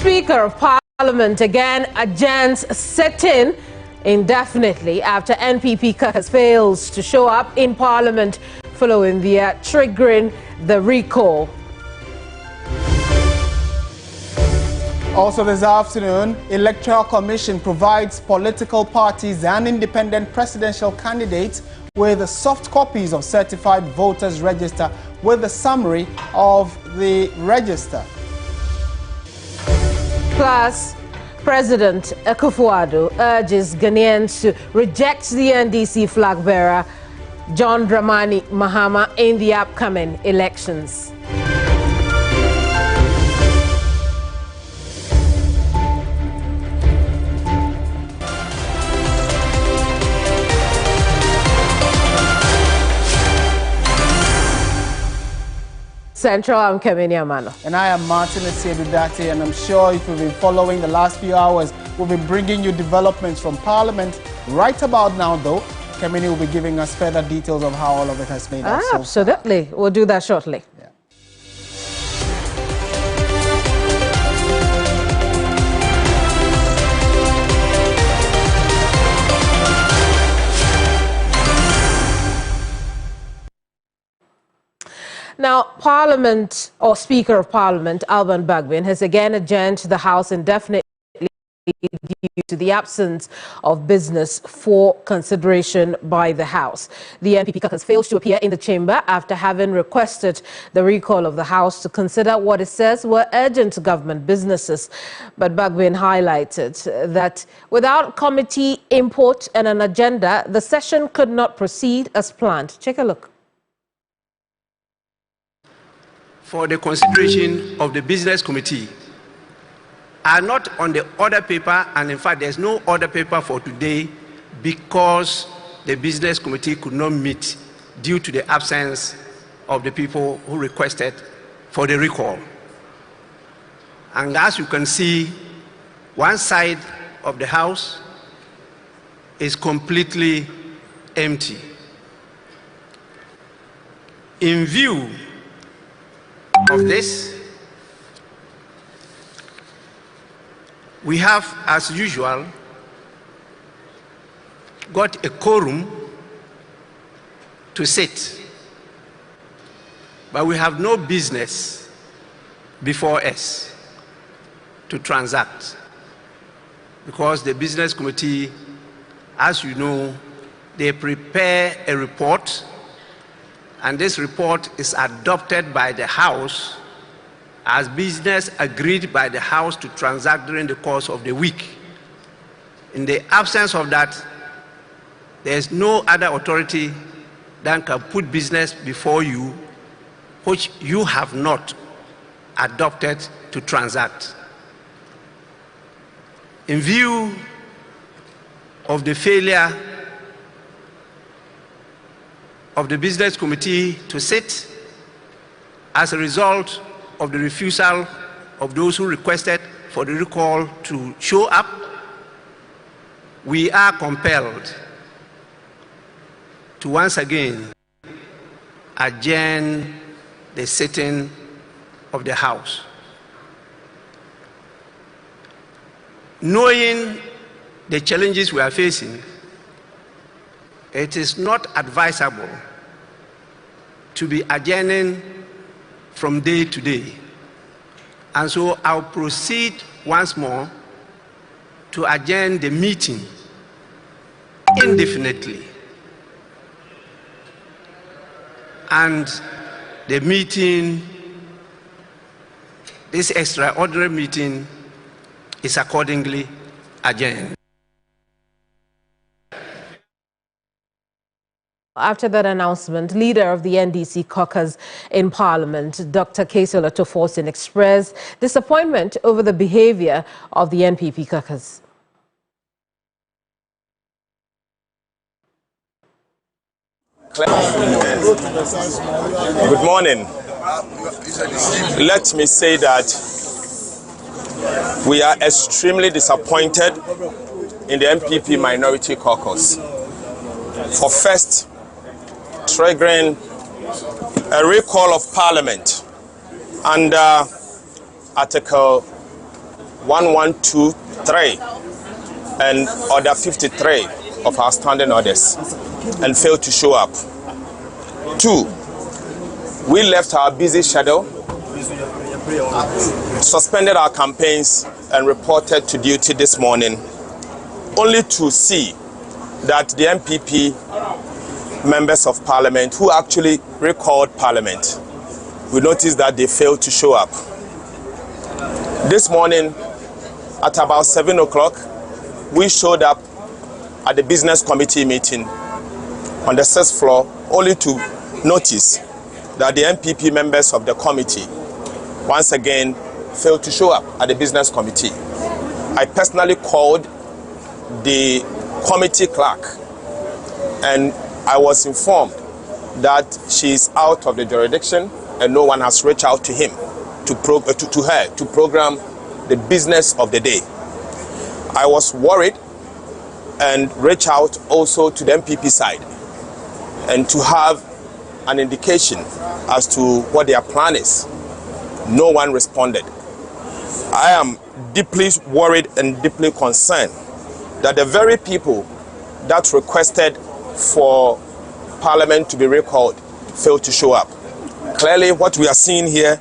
Speaker of Parliament again adjourns sit-in indefinitely after NPP caucus fails to show up in Parliament following their triggering the recall. Also this afternoon, Electoral Commission provides political parties and independent presidential candidates with soft copies of certified voters register with the summary of the register. Plus, President Akufo-Addo urges Ghanaians to reject the NDC flag bearer John Dramani Mahama in the upcoming elections. Central, I'm Kemini Amano. And I am Martin Esiedudati, and I'm sure if you've been following the last few hours, we'll be bringing you developments from Parliament. Right about now, though, Kemini will be giving us further details of how all of it has played out. Absolutely. We'll do that shortly. Yeah. Now, Parliament, or Speaker of Parliament, Alban Bagbin, has again adjourned the House indefinitely due to the absence of business for consideration by the House. The NPP caucus fails to appear in the chamber after having requested the recall of the House to consider what it says were urgent government businesses. But Bagbin highlighted that without committee input and an agenda, the session could not proceed as planned. Take a look. For the consideration of the business committee are not on the order paper, and in fact there's no order paper for today because the business committee could not meet due to the absence of the people who requested for the recall. And as you can see, one side of the house is completely empty. In view of this, we have, as usual, got a quorum to sit, but we have no business before us to transact, because the business committee, as you know, they prepare a report, and this report is adopted by the House as business agreed by the House to transact during the course of the week. In the absence of that, there is no other authority that can put business before you which you have not adopted to transact. In view of the failure of the business committee to sit, as a result of the refusal of those who requested for the recall to show up, we are compelled to once again adjourn the sitting of the House. Knowing the challenges we are facing, it is not advisable to be adjourning from day to day. And so I'll proceed once more to adjourn the meeting indefinitely. And the meeting, this extraordinary meeting, is accordingly adjourned. After that announcement, leader of the NDC caucus in Parliament, Dr. Kayse Olotoforson, expressed disappointment over the behavior of the NPP caucus. Good morning. Let me say that we are extremely disappointed in the NPP minority caucus for first triggering a recall of Parliament under Article 1123 and order 53 of our standing orders and failed to show up. 2, we left our busy schedule, suspended our campaigns and reported to duty this morning, only to see that the MPP members of parliament who actually recalled parliament, we noticed that they failed to show up. This morning at about 7 o'clock, we showed up at the business committee meeting on the 6th floor only to notice that the MPP members of the committee once again failed to show up at the business committee. I personally called the committee clerk and I was informed that she is out of the jurisdiction and no one has reached out to him to her to program the business of the day. I was worried and reached out also to the MPP side and to have an indication as to what their plan is. No one responded. I am deeply worried and deeply concerned that the very people that requested for Parliament to be recalled failed to show up. Clearly, what we are seeing here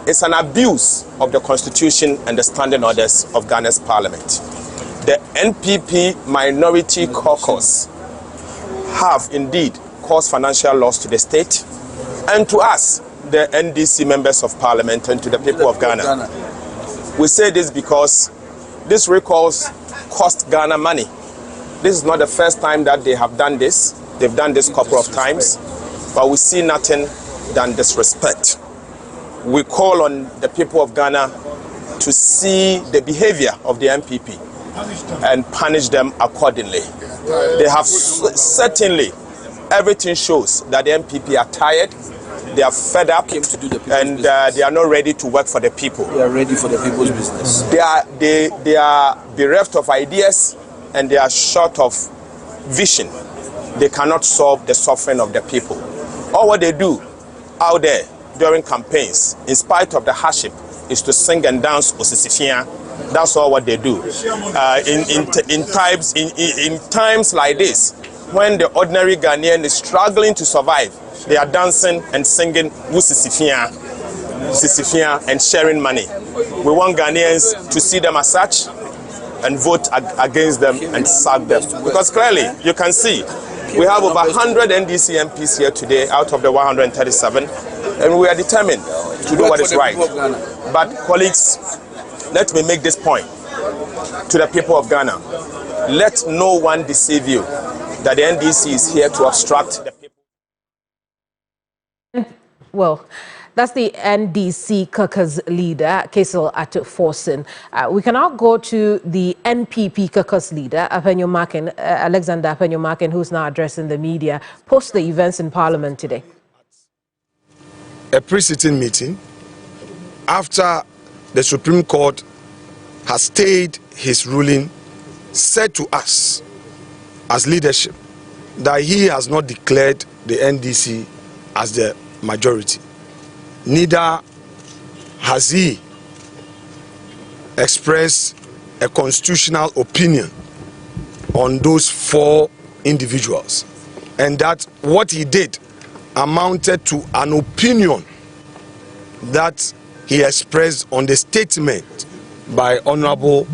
is an abuse of the Constitution and the standing orders of Ghana's Parliament. The NPP minority caucus have indeed caused financial loss to the state and to us, the NDC members of Parliament, and to the people of Ghana. We say this because these recalls cost Ghana money. This is not the first time that they have done this. They've done this a couple of times, but we see nothing than disrespect. We call on the people of Ghana to see the behavior of the MPP and punish them accordingly. They have certainly, everything shows that the MPP are tired, they are fed up, and they are not ready to work for the people. They are ready for the people's business. They are bereft of ideas and they are short of vision. They cannot solve the suffering of the people. All what they do out there during campaigns, in spite of the hardship, is to sing and dance Osisifia. That's all what they do. In times like this, when the ordinary Ghanaian is struggling to survive, they are dancing and singing Osisifia and sharing money. We want Ghanaians to see them as such and vote against them and sack them. Because clearly, you can see, we have over 100 NDC MPs here today out of the 137, and we are determined to do what is right. But colleagues, let me make this point to the people of Ghana. Let no one deceive you that the NDC is here to obstruct the people. Well, that's the NDC caucus leader, Kaisel Atto-Forson. We can now go to the NPP caucus leader, Alexander Apenyo-Markin, who's now addressing the media post the events in Parliament today. A pre-sitting meeting after the Supreme Court has stayed his ruling, said to us as leadership that he has not declared the NDC as the majority. Neither has he expressed a constitutional opinion on those 4 individuals, and that what he did amounted to an opinion that he expressed on the statement by Honorable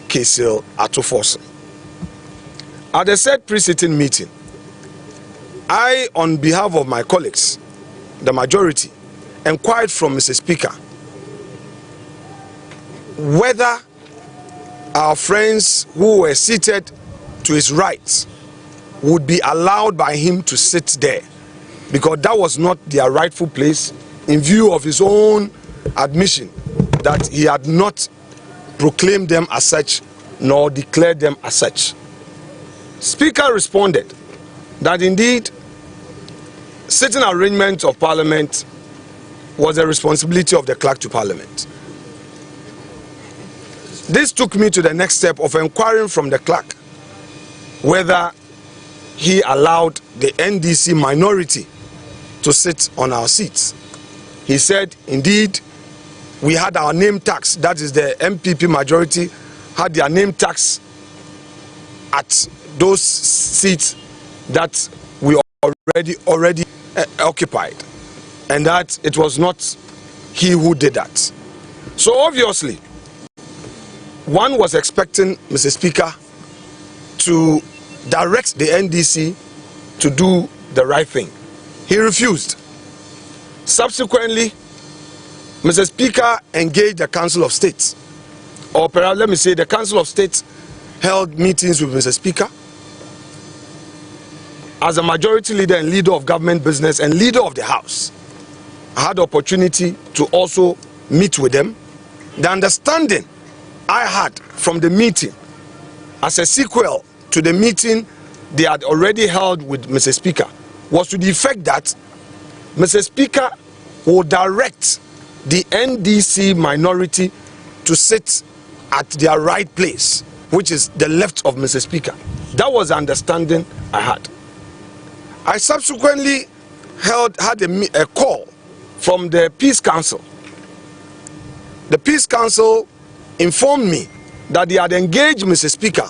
Kaisel Atto-Forson. At the said pre-sitting meeting, I, on behalf of my colleagues, the majority, inquired from Mr. Speaker whether our friends who were seated to his right would be allowed by him to sit there, because that was not their rightful place, in view of his own admission that he had not proclaimed them as such nor declared them as such. Speaker responded that indeed certain arrangements of Parliament was the responsibility of the clerk to Parliament. This took me to the next step of inquiring from the clerk whether he allowed the NDC minority to sit on our seats. He said, indeed, we had our name tags, that is the MPP majority had their name tags at those seats that we already occupied, and that it was not he who did that. So obviously, one was expecting Mr. Speaker to direct the NDC to do the right thing. He refused. Subsequently, Mr. Speaker engaged the Council of State, or perhaps let me say the Council of State held meetings with Mr. Speaker as a majority leader and leader of government business and leader of the House. I had the opportunity to also meet with them. The understanding I had from the meeting as a sequel to the meeting they had already held with Mr. Speaker was to the effect that Mr. Speaker will direct the NDC minority to sit at their right place, which is the left of Mr. Speaker. That was the understanding I had. I subsequently had a call from the Peace Council. The Peace Council informed me that they had engaged Mr. Speaker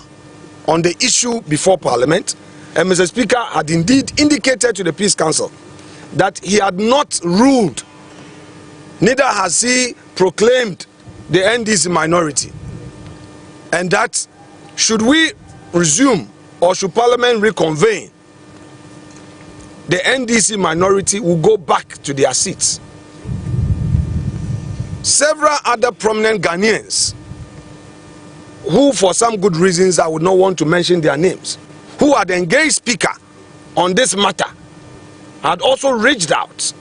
on the issue before Parliament, and Mr. Speaker had indeed indicated to the Peace Council that he had not ruled, neither has he proclaimed the NDC minority, and that should we resume or should Parliament reconvene, the NDC minority will go back to their seats. Several other prominent Ghanaians, who for some good reasons I would not want to mention their names, who had engaged Speaker on this matter, had also reached out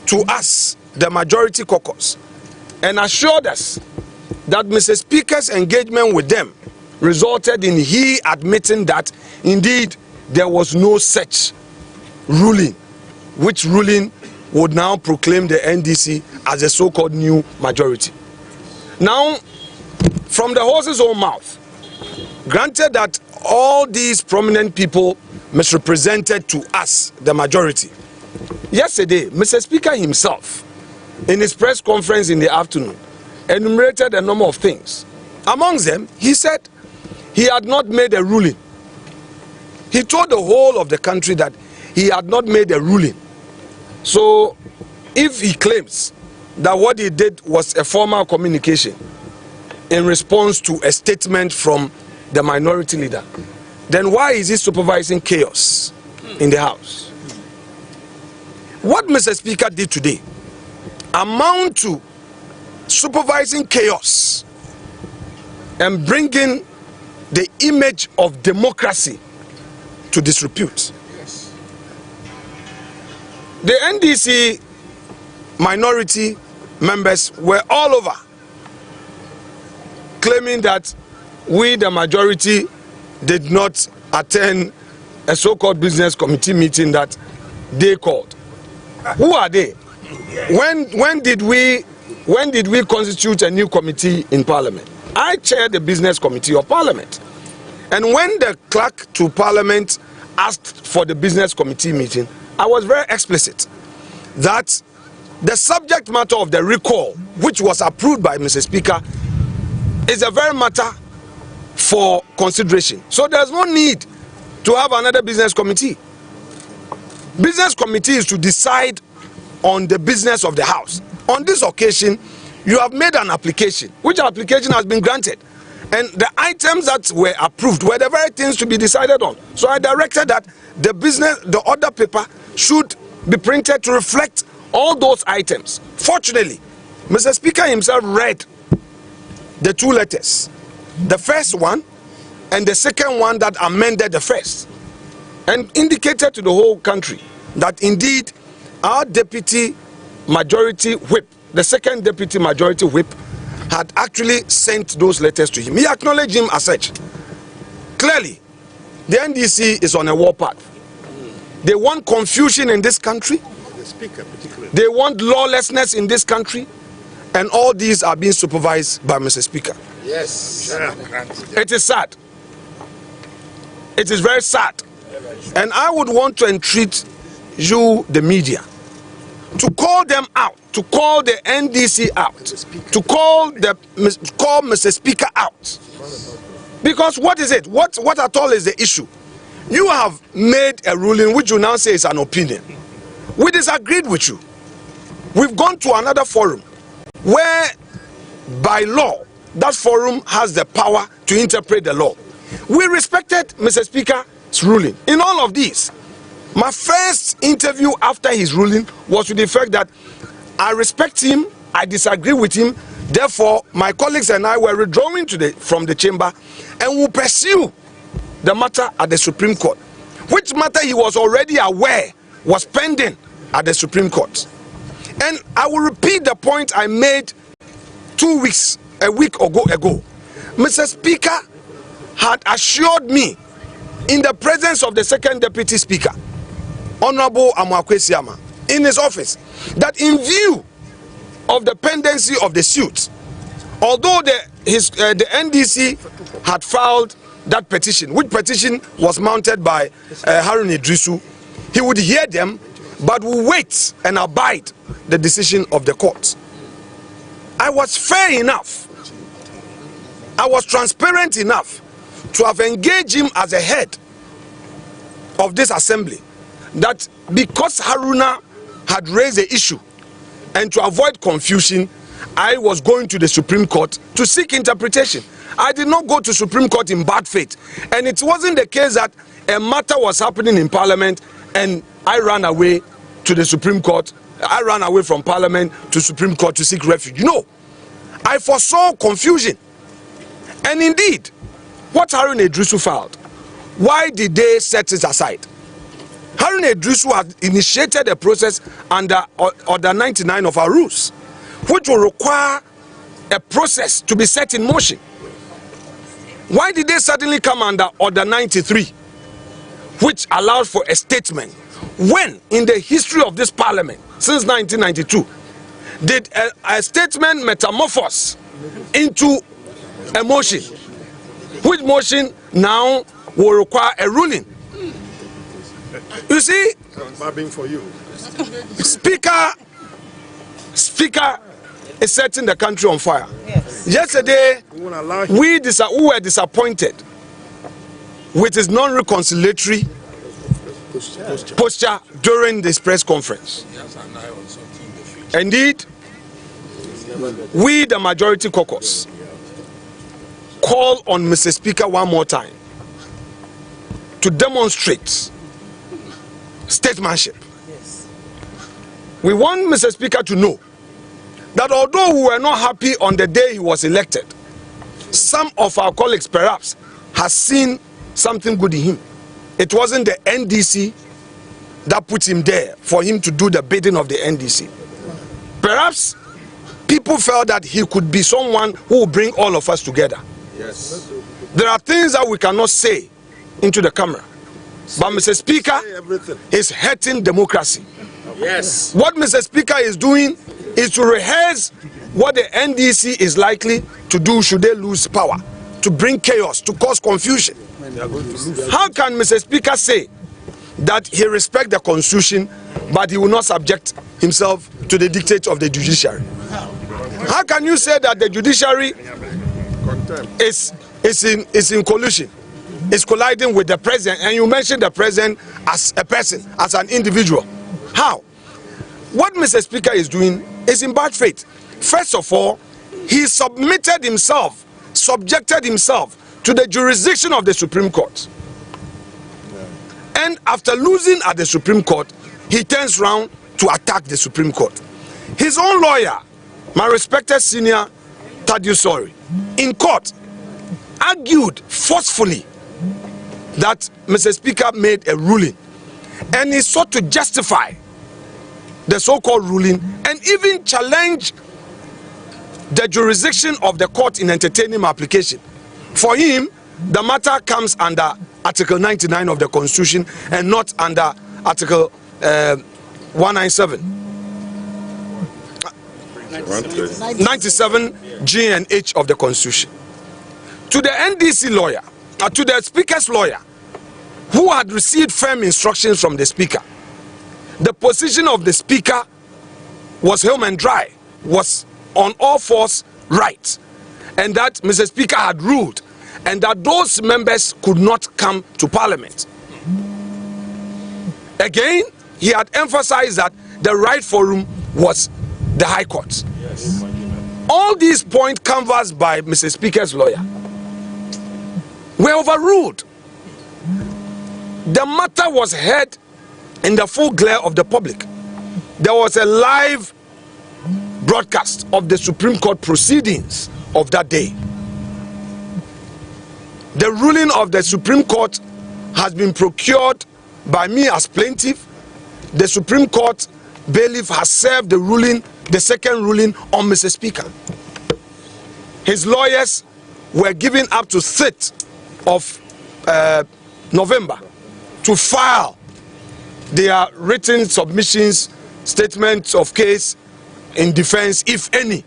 to us, the majority caucus, and assured us that Mr. Speaker's engagement with them resulted in he admitting that indeed there was no such ruling, which ruling would now proclaim the NDC as a so-called new majority. Now, from the horse's own mouth, granted that all these prominent people misrepresented to us, the majority, yesterday, Mr. Speaker himself, in his press conference in the afternoon, enumerated a number of things. Amongst them, he said he had not made a ruling. He told the whole of the country that he had not made a ruling. So, if he claims that what he did was a formal communication in response to a statement from the minority leader, then why is he supervising chaos in the House? What Mr. Speaker did today amount to supervising chaos and bringing the image of democracy to disrepute. The NDC minority members were all over claiming that we, the majority, did not attend a so-called business committee meeting that they called. Who are they? When did we constitute a new committee in Parliament? I chaired the business committee of Parliament. And when the clerk to Parliament asked for the business committee meeting, I was very explicit that the subject matter of the recall, which was approved by Mr. Speaker, is a very matter for consideration. So there's no need to have another business committee. Business committee is to decide on the business of the House. On this occasion, you have made an application, which application has been granted. And the items that were approved were the very things to be decided on. So I directed that the order paper should be printed to reflect all those items. Fortunately, Mr. Speaker himself read the two letters, the first one and the second one that amended the first, and indicated to the whole country that indeed our deputy majority whip, the second deputy majority whip, had actually sent those letters to him. He acknowledged him as such. Clearly, the NDC is on a warpath. They want confusion in this country. The Speaker particularly. They want lawlessness in this country. And all these are being supervised by Mr. Speaker. Yes. It is sad. It is very sad. And I would want to entreat you, the media, to call them out, to call the NDC out, to call Mr. Speaker out. Because what is it? What at all is the issue? You have made a ruling which you now say is an opinion. We disagreed with you. We've gone to another forum where, by law, that forum has the power to interpret the law. We respected Mr. Speaker's ruling. In all of these, my first interview after his ruling was with the fact that I respect him, I disagree with him, therefore my colleagues and I were withdrawing from the chamber and will pursue the matter at the Supreme Court, which matter he was already aware was pending at the Supreme Court. And I will repeat the point I made a week ago. Mr. Speaker had assured me in the presence of the second deputy speaker, Honorable Amakwesiama, in his office, that in view of the pendency of the suit, although the NDC had filed that petition, which petition was mounted by Harun Idrisu, he would hear them, but will wait and abide the decision of the court. I was fair enough, I was transparent enough to have engaged him as a head of this assembly, that because Haruna had raised the issue and to avoid confusion, I was going to the Supreme Court to seek interpretation. I did not go to Supreme Court in bad faith, and it wasn't the case that a matter was happening in Parliament and I ran away to the Supreme Court. I ran away from Parliament to Supreme Court to seek refuge. No, I foresaw confusion. And indeed, what Harun Idrisu filed, why did they set it aside? Harun Idrisu had initiated a process under Order 99 of our rules, which will require a process to be set in motion. Why did they suddenly come under Order 93, which allowed for a statement, when in the history of this Parliament since 1992 did a statement metamorphose into a motion, which motion now will require a ruling? You see, Speaker is setting the country on fire. Yes. Yesterday, we were disappointed with his non-reconciliatory posture during this press conference. Indeed, we, the majority caucus, call on Mr. Speaker one more time to demonstrate statesmanship. Yes. We want Mr. Speaker to know that although we were not happy on the day he was elected, some of our colleagues perhaps has seen something good in him. It wasn't the NDC that put him there for him to do the bidding of the NDC. Perhaps people felt that he could be someone who will bring all of us together. Yes. There are things that we cannot say into the camera. But Mr. Speaker is hurting democracy. Yes. What Mr. Speaker is doing is to rehearse what the NDC is likely to do should they lose power, to bring chaos, to cause confusion. How can Mr. Speaker say that he respects the Constitution, but he will not subject himself to the dictates of the judiciary? How can you say that the judiciary is in collusion, is colliding with the president, and you mention the president as a person, as an individual? How? What Mr. Speaker is doing is in bad faith. First of all, he subjected himself to the jurisdiction of the Supreme Court. And after losing at the Supreme Court, he turns around to attack the Supreme Court. His own lawyer, my respected senior Thaddeus Sori, in court, argued forcefully that Mr. Speaker made a ruling, and he sought to justify the so-called ruling and even challenge the jurisdiction of the court in entertaining my application. For him, the matter comes under Article 99 of the Constitution and not under Article 97 G and H of the Constitution. To the NDC lawyer, to the Speaker's lawyer, who had received firm instructions from the Speaker, the position of the Speaker was home and dry, was on all fours right, and that Mr. Speaker had ruled, and that those members could not come to Parliament. Again, he had emphasized that the right forum was the High Court. Yes. All these points canvassed by Mr. Speaker's lawyer were overruled. The matter was heard in the full glare of the public. There was a live broadcast of the Supreme Court proceedings of that day. The ruling of the Supreme Court has been procured by me as plaintiff. The Supreme Court bailiff has served the ruling, the second ruling, on Mr. Speaker. His lawyers were given up to 3rd of November to file their written submissions, statements of case in defense, if any.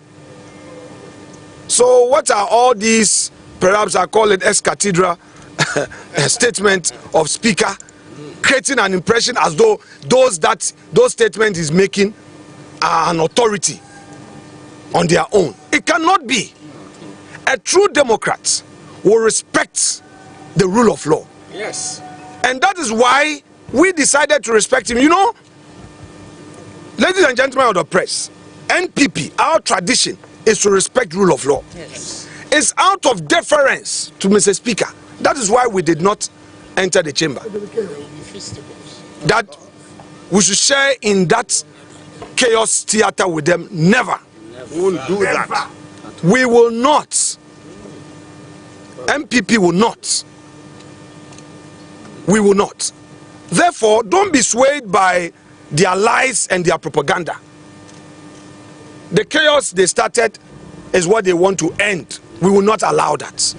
So what are all these, perhaps I call it ex cathedra statement of Speaker, creating an impression as though those statements he's making are an authority on their own. It cannot be. A true Democrat will respect the rule of law. Yes. And that is why we decided to respect him. You know, ladies and gentlemen of the press, NPP, our tradition is to respect rule of law. Yes. It's out of deference to Mr. Speaker. That is why we did not enter the chamber. That we should share in that chaos theater with them. Never. We won't do that. We will not. MPP will not. We will not. Therefore, don't be swayed by their lies and their propaganda. The chaos they started is what they want to end. We will not allow that.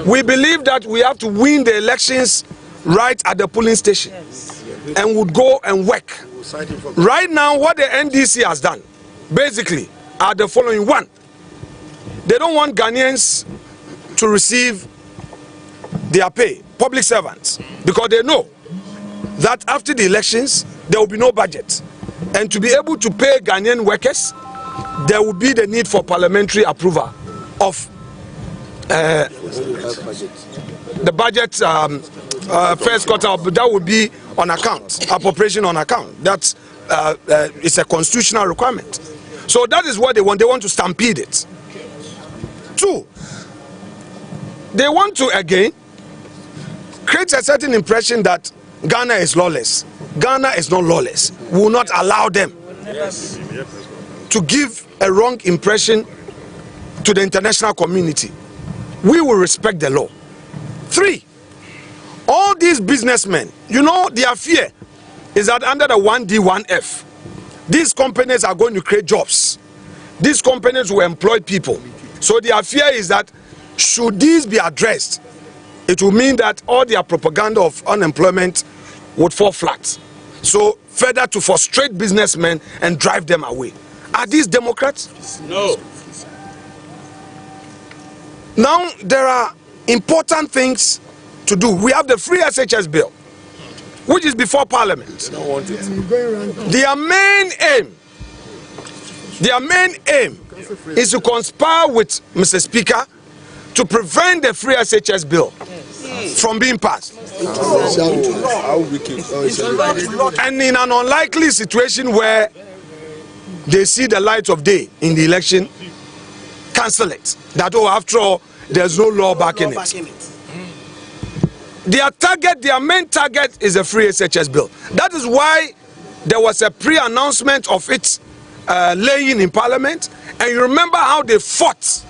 We believe that we have to win the elections right at the polling station, and would go and work. Right now, what the NDC has done, basically, are the following. One, they don't want Ghanaians to receive their pay, public servants, because they know that after the elections, there will be no budget. And to be able to pay Ghanaian workers, there will be the need for parliamentary approval of the budget first quarter. That would be on account, appropriation on account. That's it's a constitutional requirement. So that is what they want. They want to stampede it. Two, they want to again create a certain impression that Ghana is lawless. Ghana is not lawless. We will not allow them to give a wrong impression to the international community. We will respect the law. Three, all these businessmen, you know, their fear is that under the 1D, 1F, these companies are going to create jobs. These companies will employ people. So their fear is that should these be addressed, it will mean that all their propaganda of unemployment would fall flat. So further to frustrate businessmen and drive them away. Are these Democrats? No. Now there are important things to do. We have the free SHS bill, which is before Parliament. Don't want it. Their main aim is to conspire with Mr. Speaker to prevent the free SHS bill from being passed. And in an unlikely situation where they see the light of day in the election, cancel it. That, oh, after all, there's no law backing it. Their main target is a free SHS bill. That is why there was a pre-announcement of its laying in Parliament, and you remember how they fought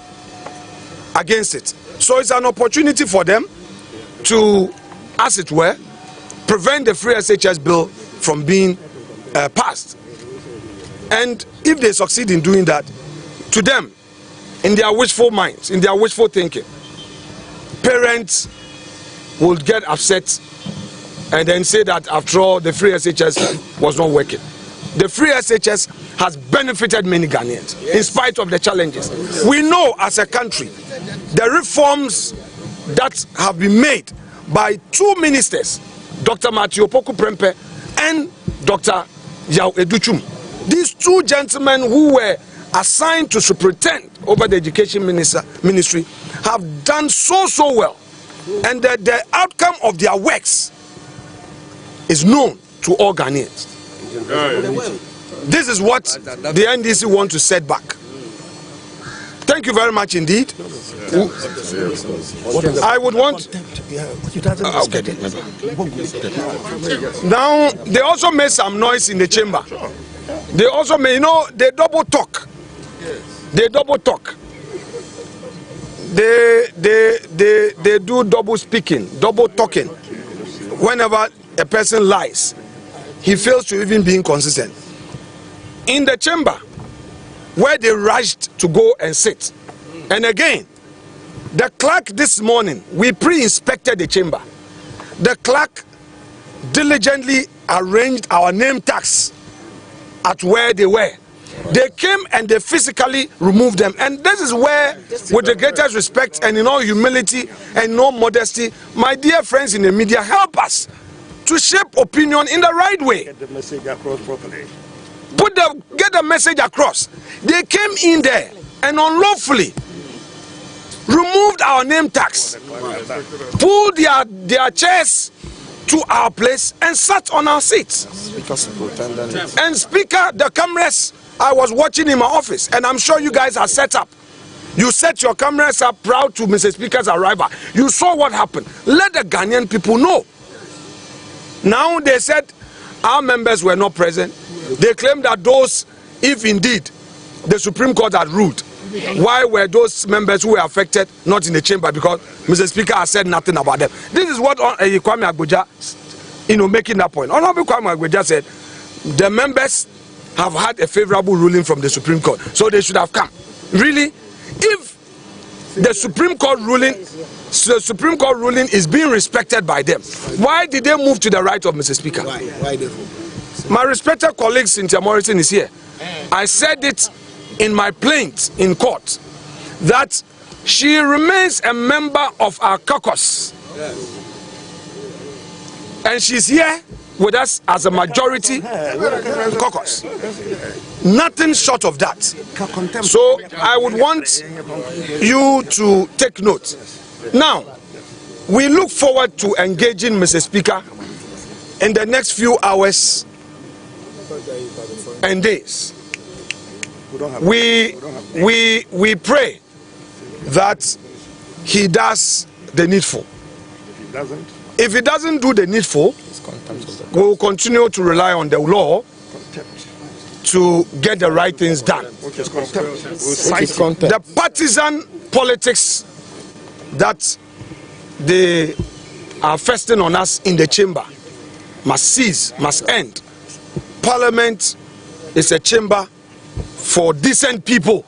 against it. So it's an opportunity for them to, as it were, prevent the free SHS bill from being passed. And if they succeed in doing that, to them, in their wishful minds, in their wishful thinking, parents will get upset and then say that after all, the free SHS was not working. The free SHS has benefited many Ghanaians, in spite of the challenges. We know as a country, the reforms that have been made by two ministers, Dr. Matthew Opoku Prempeh and Dr. Yao Educhum, These two gentlemen who were assigned to superintend over the education ministry have done so well, and the outcome of their works is known to all Ghanaians. This is what the NDC want to set back. Thank you very much indeed. I would want... Now, they also made some noise in the chamber. They also made, they double talk. They double talk. They do double speaking, double talking. Whenever a person lies, he fails to even be inconsistent. In the chamber, where they rushed to go and sit. And again, the clerk this morning, we pre-inspected the chamber. The clerk diligently arranged our name tags at where they were. They came and they physically removed them. And this is where, with the greatest respect and in all humility and in all modesty, my dear friends in the media, help us to shape opinion in the right way. Get the message across properly. Get the message across. They came in there and unlawfully removed our name tags, pulled their chairs to our place and sat on our seats. And Speaker, the cameras, I was watching in my office, and I'm sure you guys are set up. You set your cameras up proud to Mr. Speaker's arrival. You saw what happened. Let the Ghanaian people know. Now they said our members were not present. They claim that those, if indeed the Supreme Court had ruled, why were those members who were affected not in the chamber? Because Mr. Speaker has said nothing about them. This is what Kwame Agboja, making that point. Honorable Kwame Agboja said the members have had a favorable ruling from the Supreme Court, so they should have come. Really, if the Supreme Court ruling is being respected by them, why did they move to the right of Mr. Speaker? Why My respected colleague Cynthia Morrison is here. I said it in my plaint in court that she remains a member of our caucus. And she's here with us as a majority caucus. Nothing short of that. So I would want you to take note. Now, we look forward to engaging Mr. Speaker in the next few hours and days. We pray that he does the needful. If he doesn't do the needful, we will continue to rely on the law to get the right things done. The partisan politics that they are festing on us in the chamber must cease, must end. Parliament is a chamber for decent people.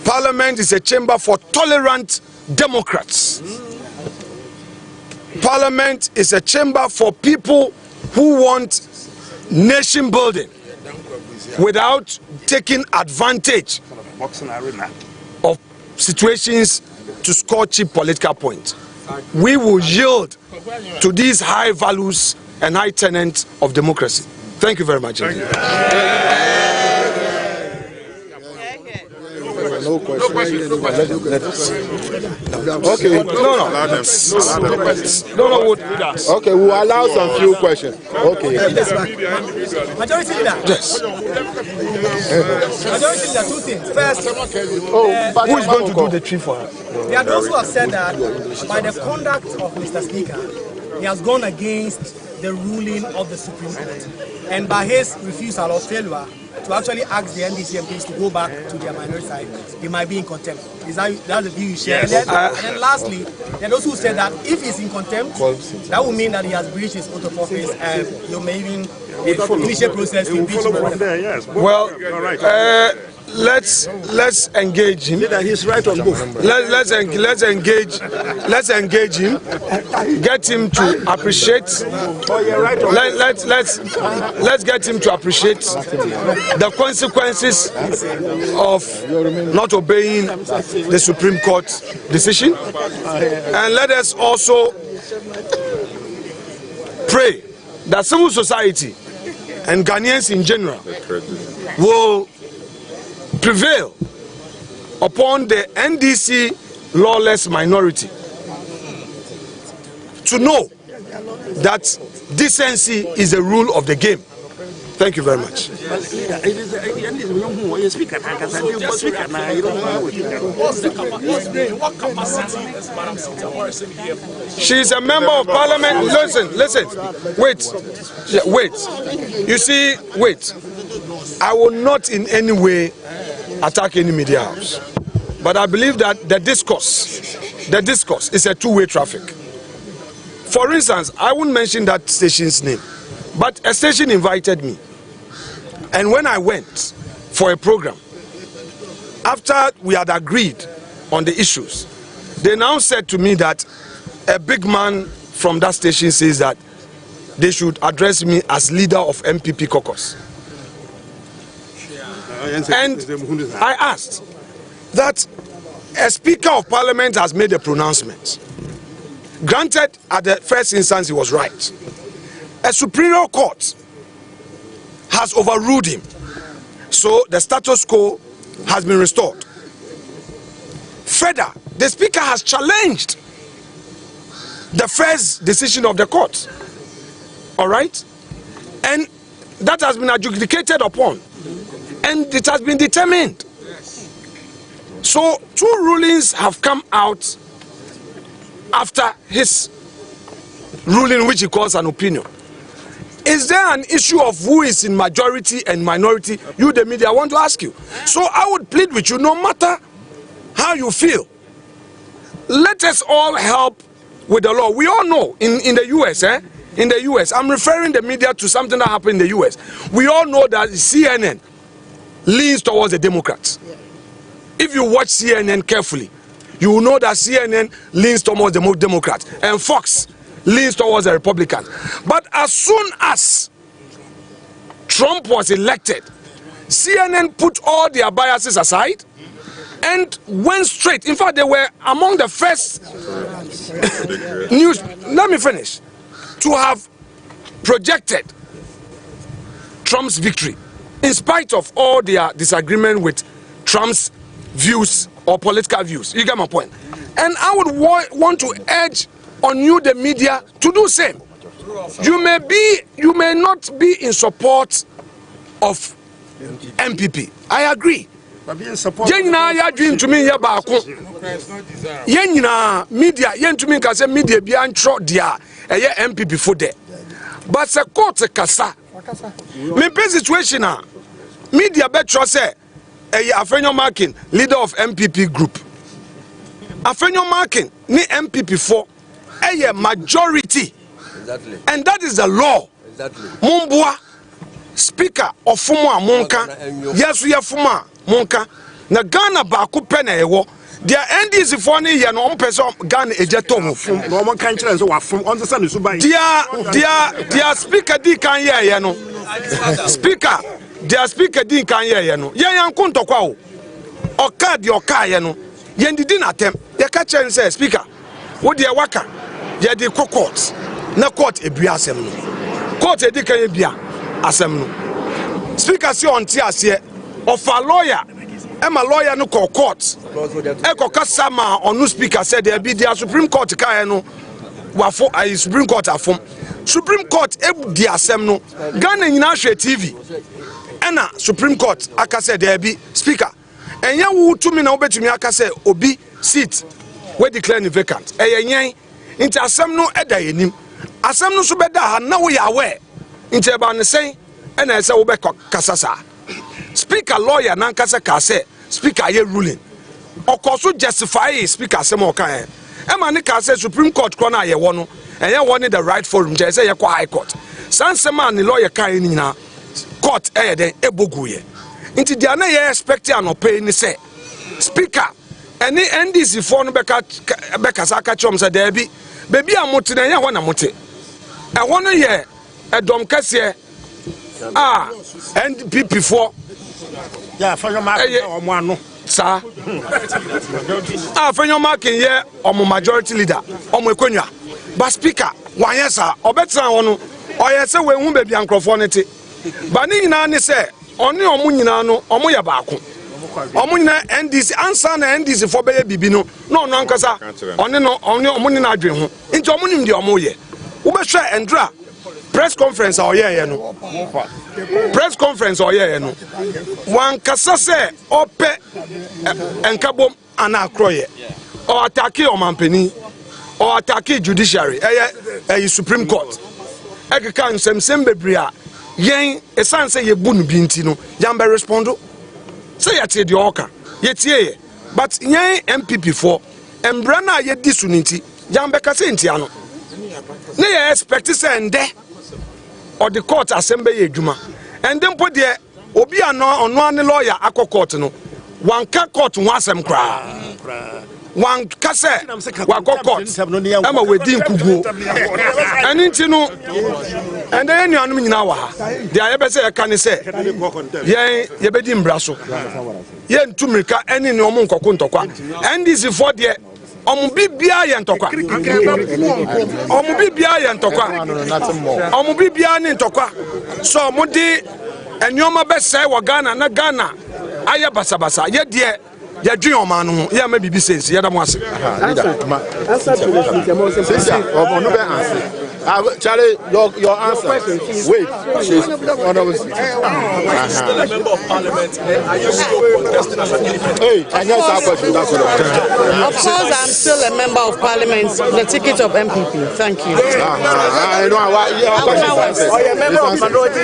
Parliament is a chamber for tolerant Democrats. Parliament is a chamber for people who want nation building without taking advantage of situations to score cheap political points. We will yield to these high values and high tenets of democracy. Thank you very much. No question. Okay. No. Okay, we'll allow some few questions. Okay. Majority leader. Yes. Majority leader, two things. First, who is going to do the tree for us? there are those who have said that by the conduct of Mr. Speaker, he has gone against the ruling of the Supreme Court. And by his refusal or failure to actually ask the NDC MPs to go back to their minority side, they might be in contempt. Is that the view you share? Yes. And then lastly, there are those who said that if he's in contempt, that would mean that he has breached his oath of office and you may even initiate process to impeach him. Well, let's engage him. He's right on both. Let's engage him. Get him to appreciate. Let's get him to appreciate the consequences of not obeying the Supreme Court decision, and let us also pray that civil society and Ghanaians in general will prevail upon the NDC lawless minority to know that decency is the rule of the game. Thank you very much. She is a member of parliament. Listen. Wait. You see, wait. I will not in any way attack any media house. But I believe that the discourse is a two-way traffic. For instance, I won't mention that station's name, but a station invited me. And when I went for a program, after we had agreed on the issues, they now said to me that a big man from that station says that they should address me as leader of MPP caucus. And I asked that a speaker of parliament has made a pronouncement. Granted, at the first instance, he was right. A superior court has overruled him. So the status quo has been restored. Further, the speaker has challenged the first decision of the court. All right? And that has been adjudicated upon. And it has been determined. So 2 rulings have come out after his ruling, which he calls an opinion. Is there an issue of who is in majority and minority? You, the media, I want to ask you. So I would plead with you, no matter how you feel, let us all help with the law. We all know in the US, in the US, I'm referring the media to something that happened in the US. We all know that CNN leans towards the Democrats. If you watch CNN carefully, you will know that CNN leans towards the Democrats and Fox leans towards the Republicans. But as soon as Trump was elected, CNN put all their biases aside and went straight. In fact, they were among the first news, let me finish, to have projected Trump's victory in spite of all their disagreement with Trump's views or political views. You get my point? And I would want to urge on you, the media, to do same. You may not be in support of MPP. I agree. Yenina ya dream to me ya baako. Yenina media yen to me ka say media bi antro dia eye MPP for there. But se court kasa. Me pe situation a media betro say eye Afenyo Markin, leader of MPP group. Afenyo Markin ni MPP for a majority. Exactly. And that is the law. Exactly. Mumbua, speaker of Fuma Monka, yes, we have Fuma Monka, na Ghana Baku Pena ewo. Their NDC for ni ya no person Ghana ejeto fum. No one can challenge wa fum understand the subai. Their speaker di kan ye no. Speaker, their speaker di kan ye no. Ye yan kunto kwa o. Oka di oka ye no. Ye ndidi na tem. Ye ka chen say speaker. Wo de waka. Ye di court. Na court ebia asem no. Court edi kan ebia asem no. Speaker si on ti ase of a lawyer. Emma lawyer no call court. Eko kasama onu speaker said there be the Supreme Court ka no wafo I Supreme Court afom. Supreme Court ebu di asem no. Ghana nyina hwe TV. Ena Supreme Court aka said there be speaker. Enye wu tumi na obetumi aka say obi seat we declare vacant. Eyenyen nti asem no eda yenim. Asem no so beda ha na wo ya aware. Nti eba ne sen ena ese wo be kasasa. Speaker lawyer nankasa ka say speaker ye ruling. Okoso justify speaker say mo kan. E ma ne ka say Supreme Court ko na ye wo no. Enye wo ne the right forum je say ye kwa high court. Sanse man ne lawyer kan ni na court e den ebogu ye. Nti dia na ye expect an opay ni say speaker any NDC for no beka saka chom say there be baby amote na ye ho na mote. E ho no ye edom kase and PP for yeah, Afenyo Markin omo ano sa Afenyo Markin ye omo majority leader omo ekonwa but speaker wan yes obetra ho no oye se we hu baby ankrofo ne te But ni say oni omu nyina no omu ya baako. Omu nyina NDC ansa na NDC for be bibi no no ankasa oni no omu ni na adwen ho. Nti omu nim de omu ye. Wo be hwe endra press conference or yeah no. Press conference or yeah no. Wan kasa say ope enkabom ana akroye. Or attack your mampeni or attack judiciary Supreme Court. Eka nsem bebria yen esan say ye bu no binti no yamba respondo say yate de oka yetie but yen MPP for embra na ye di suninti yamba ka say ntia no na ye expect say nde or the court assembly ye dwuma and then put there obi ano ane lawyer akọ court no wan ka court ho asem kra wan kase wa court ama we din kugo aninti no and then you anum nyina wa ha dia ye be say e kan say ye be di mbra so ye ntumirika eni ne omo nkoko ntokwa NDC for there omu bibia ye ntokwa omu bibia ye ntokwa omu bibia ni ntokwa so mo di enyoma be say wo Ghana na Ghana aye basabasa ye de ya dwen oma no ya ma bibi sense ya da mo ase answer to this no be answer Charlie, your answer. Wait, she's member of parliament. Are you still contesting as a candidate? Hey, I know that question. That's what of course, I'm still a member of parliament, the ticket of MPP. Thank you. I know why. You're a member of majority.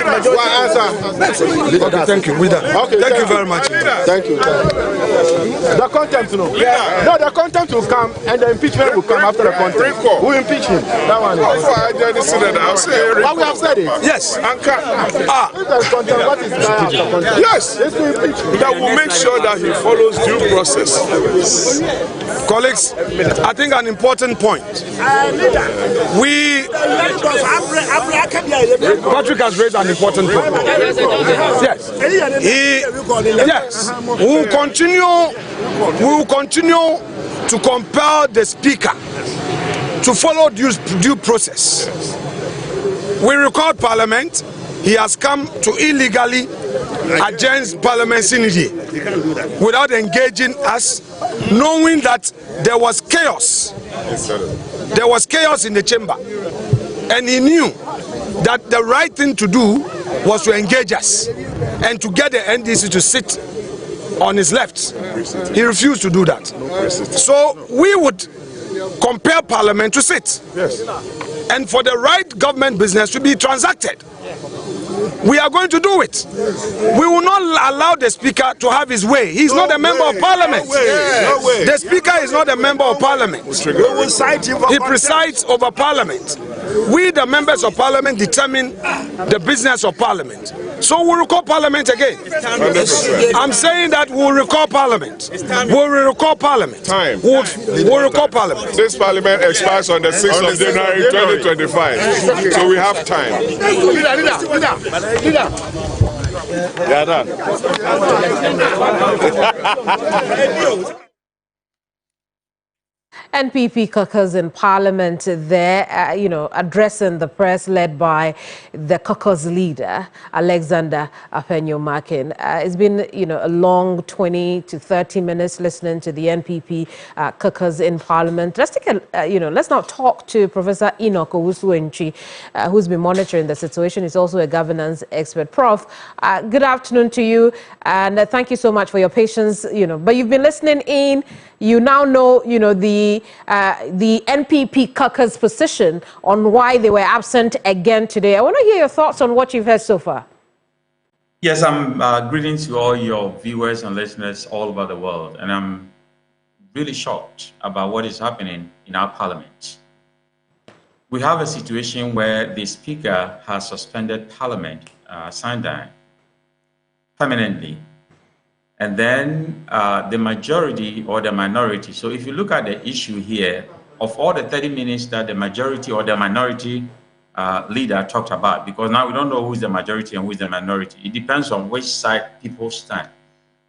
Okay, thank you. Okay, thank you very much. Thank you. The content, no, the content will come, and the impeachment will come after the content. Who impeach him? That one. But we have said it. Yes. What is yes. That will make sure that he follows due process. Colleagues, I think an important point. Patrick has raised an important point. Yes. We will continue to compel the speaker to follow due process. We record Parliament. He has come to illegally adjourn Parliament without engaging us, knowing that there was chaos. There was chaos in the chamber. And he knew that the right thing to do was to engage us and to get the NDC to sit on his left. He refused to do that. So we would compel Parliament to sit. Yes. And for the right government business to be transacted. We are going to do it. We will not allow the speaker to have his way. He's not a member of parliament. No way. The speaker is not a member of parliament. He presides over parliament. We, the members of parliament, determine the business of parliament. So we'll recall parliament again. I'm saying that we'll recall parliament. We'll recall parliament. We'll recall parliament. This parliament expires on the 6th of January 2025. So we have time. Yeah, done. NPP caucus in Parliament there, addressing the press led by the caucus leader, Alexander Apenyo-Makin. It's been, a long 20 to 30 minutes listening to the NPP caucus in Parliament. Let's take let's now talk to Professor Enoch Owusu-Enchi, who's been monitoring the situation. He's also a governance expert. Prof, good afternoon to you, and thank you so much for your patience. But you've been listening in. You now know, the NPP caucus position on why they were absent again today. I want to hear your thoughts on what you've heard so far. Yes, I'm greetings to all your viewers and listeners all over the world, and I'm really shocked about what is happening in our parliament. We have a situation where the speaker has suspended parliament, Sunday, permanently. And then the majority or the minority. So if you look at the issue here, of all the 30 minutes that the majority or the minority leader talked about, because now we don't know who's the majority and who's the minority. It depends on which side people stand.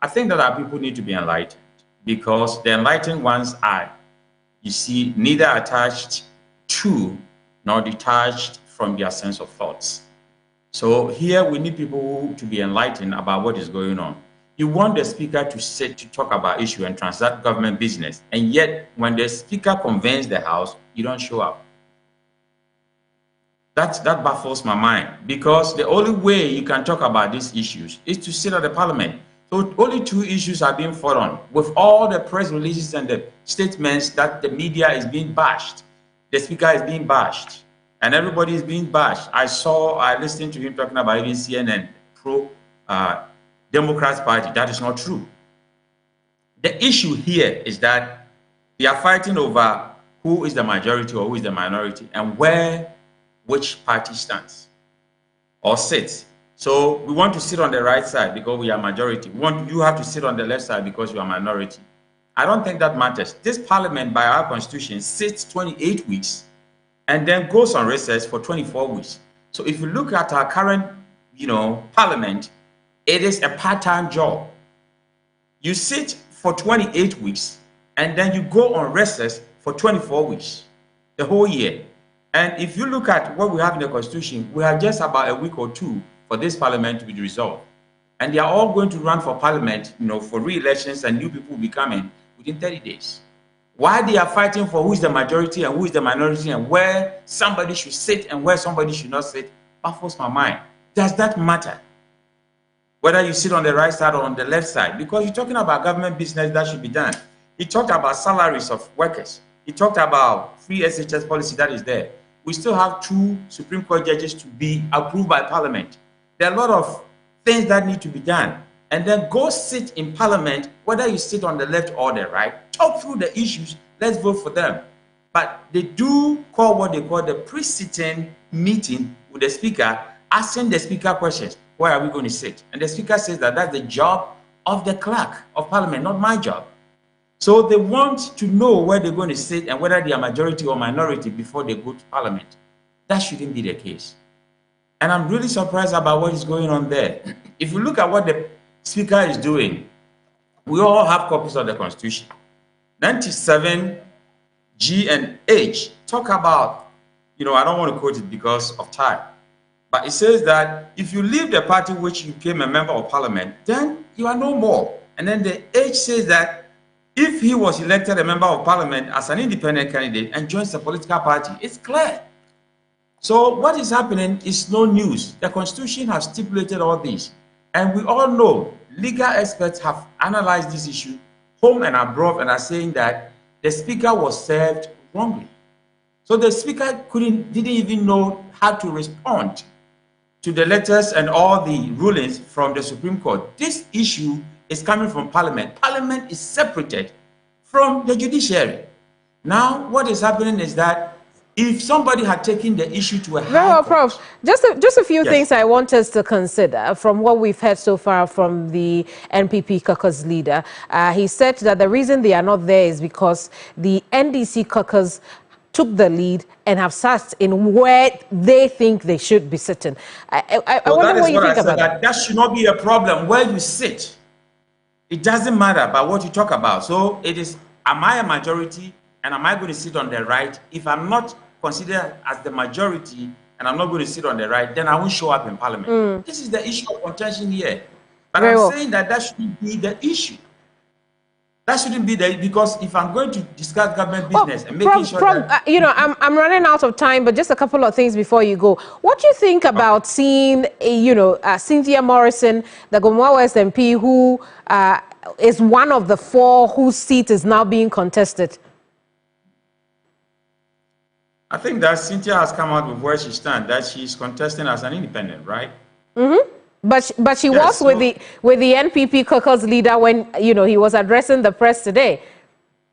I think that our people need to be enlightened, because the enlightened ones are, you see, neither attached to nor detached from their sense of thoughts. So here we need people to be enlightened about what is going on. You want the speaker to sit to talk about issue and transact government business, and yet when the speaker convenes the House, you don't show up. That baffles my mind, because the only way you can talk about these issues is to sit at the parliament. So only 2 issues are being fought on, with all the press releases and the statements that the media is being bashed. The speaker is being bashed, and everybody is being bashed. I listened to him talking about even CNN, pro-Democrats Party. That is not true. The issue here is that we are fighting over who is the majority or who is the minority, and which party stands or sits. So we want to sit on the right side because we are majority. You have to sit on the left side because you are minority. I don't think that matters. This parliament, by our constitution, sits 28 weeks and then goes on recess for 24 weeks. So if you look at our current, parliament, it is a part-time job. You sit for 28 weeks and then you go on recess for 24 weeks, the whole year. And if you look at what we have in the constitution, we have just about a week or 2 for this parliament to be resolved. And they are all going to run for parliament, for re-elections, and new people will be coming within 30 days. Why they are fighting for who is the majority and who is the minority and where somebody should sit and where somebody should not sit baffles my mind. Does that matter? Whether you sit on the right side or on the left side, because you're talking about government business that should be done. He talked about salaries of workers. He talked about free SHS policy that is there. We still have 2 Supreme Court judges to be approved by Parliament. There are a lot of things that need to be done. And then go sit in Parliament, whether you sit on the left or the right, talk through the issues, let's vote for them. But they do call what they call the pre-sitting meeting with the Speaker, asking the Speaker questions. Where are we going to sit? And the Speaker says that that's the job of the clerk of Parliament, not my job. So they want to know where they're going to sit and whether they are majority or minority before they go to Parliament. That shouldn't be the case. And I'm really surprised about what is going on there. If you look at what the Speaker is doing, we all have copies of the Constitution. 97 G and H talk about, I don't want to quote it because of time, but it says that if you leave the party which you became a member of Parliament, then you are no more. And then the H says that if he was elected a member of Parliament as an independent candidate and joins a political party, it's clear. So what is happening is no news. The Constitution has stipulated all this. And we all know legal experts have analyzed this issue home and abroad and are saying that the Speaker was served wrongly. So the Speaker didn't even know how to respond to the letters and all the rulings from the Supreme Court. This issue is coming from Parliament. Parliament is separated from the judiciary. Now, what is happening is that if somebody had taken the issue to a high Very well, court, Prof. Just a few things I want us to consider from what we've heard so far from the NPP caucus leader. He said that the reason they are not there is because the NDC caucus took the lead and have sat in where they think they should be sitting. I wonder what you think about that. That should not be a problem where you sit. It doesn't matter about what you talk about. So it is, am I a majority and am I going to sit on the right? If I'm not considered as the majority and I'm not going to sit on the right, then I won't show up in Parliament. This is the issue of contention here. But I'm saying that shouldn't be the issue. That shouldn't be the, because if I'm going to discuss government business and making sure that... I'm running out of time, but just a couple of things before you go. What do you think about seeing, Cynthia Morrison, the Gomoa West MP, who is one of the 4 whose seat is now being contested? I think that Cynthia has come out with where she stands, that she's contesting as an independent, right? But she was with the NPP caucus leader when he was addressing the press today.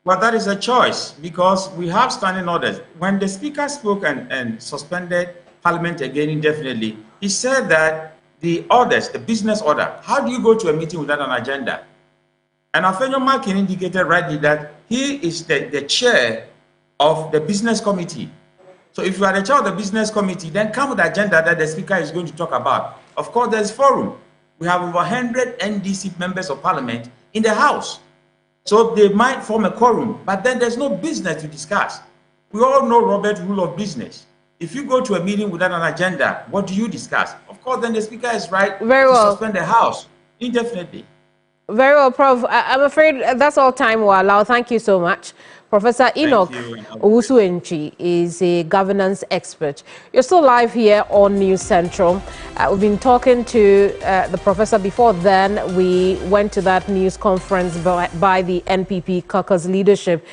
Well, that is a choice because we have standing orders. When the Speaker spoke and suspended Parliament again indefinitely, he said that the orders, the business order, how do you go to a meeting without an agenda? And Afenyo Makin indicated rightly that he is the chair of the business committee. So if you are the chair of the business committee, then come with the agenda that the Speaker is going to talk about. Of course, there's forum. We have over 100 NDC members of Parliament in the House. So they might form a quorum, but then there's no business to discuss. We all know Robert's rule of business. If you go to a meeting without an agenda, what do you discuss? Of course, then the speaker is right to suspend the House indefinitely. Very well, Prof. I'm afraid that's all time will allow. Thank you so much. Professor Enoch Owusu-Enchi is a governance expert. You're still live here on News Central. We've been talking to the professor. Before then, we went to that news conference by the NPP caucus leadership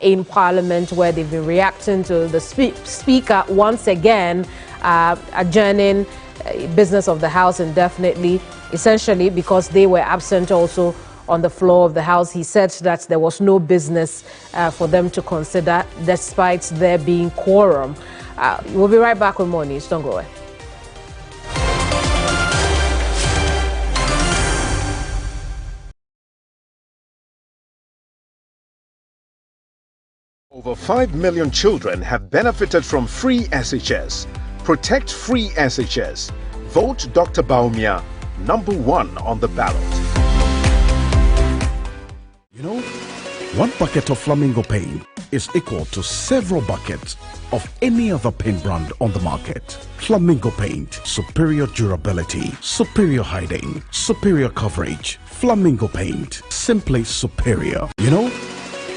in Parliament, where they've been reacting to the speaker once again adjourning business of the House indefinitely, essentially because they were absent also on the floor of the House. He said that there was no business for them to consider despite there being quorum. We'll be right back with more news. Don't go away. Over 5 million children have benefited from free SHS. Protect free SHS. Vote Dr. Baumia, #1 on the ballot. You know, 1 bucket of Flamingo paint is equal to several buckets of any other paint brand on the market. Flamingo paint, superior durability, superior hiding, superior coverage. Flamingo paint, simply superior. You know,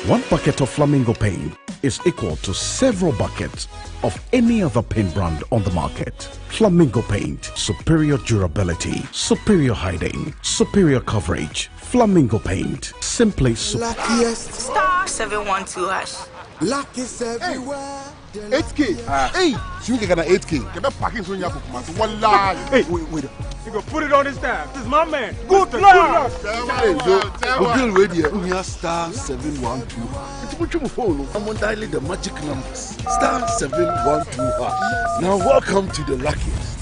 1 bucket of Flamingo paint is equal to several buckets of any other paint brand on the market. Flamingo paint, superior durability, superior hiding, superior coverage. Flamingo paint, simply luckiest. Star 712#. Luck is everywhere. 8K. Hey, you get an 8K. Get a packing so you have one line. Hey, wait. You can put it on his tab. This is my man. Good luck. Hey, Bill Radio. We are star 712. It's what you follow. I'm on dialing the magic numbers. Star 712. Now welcome to the luckiest.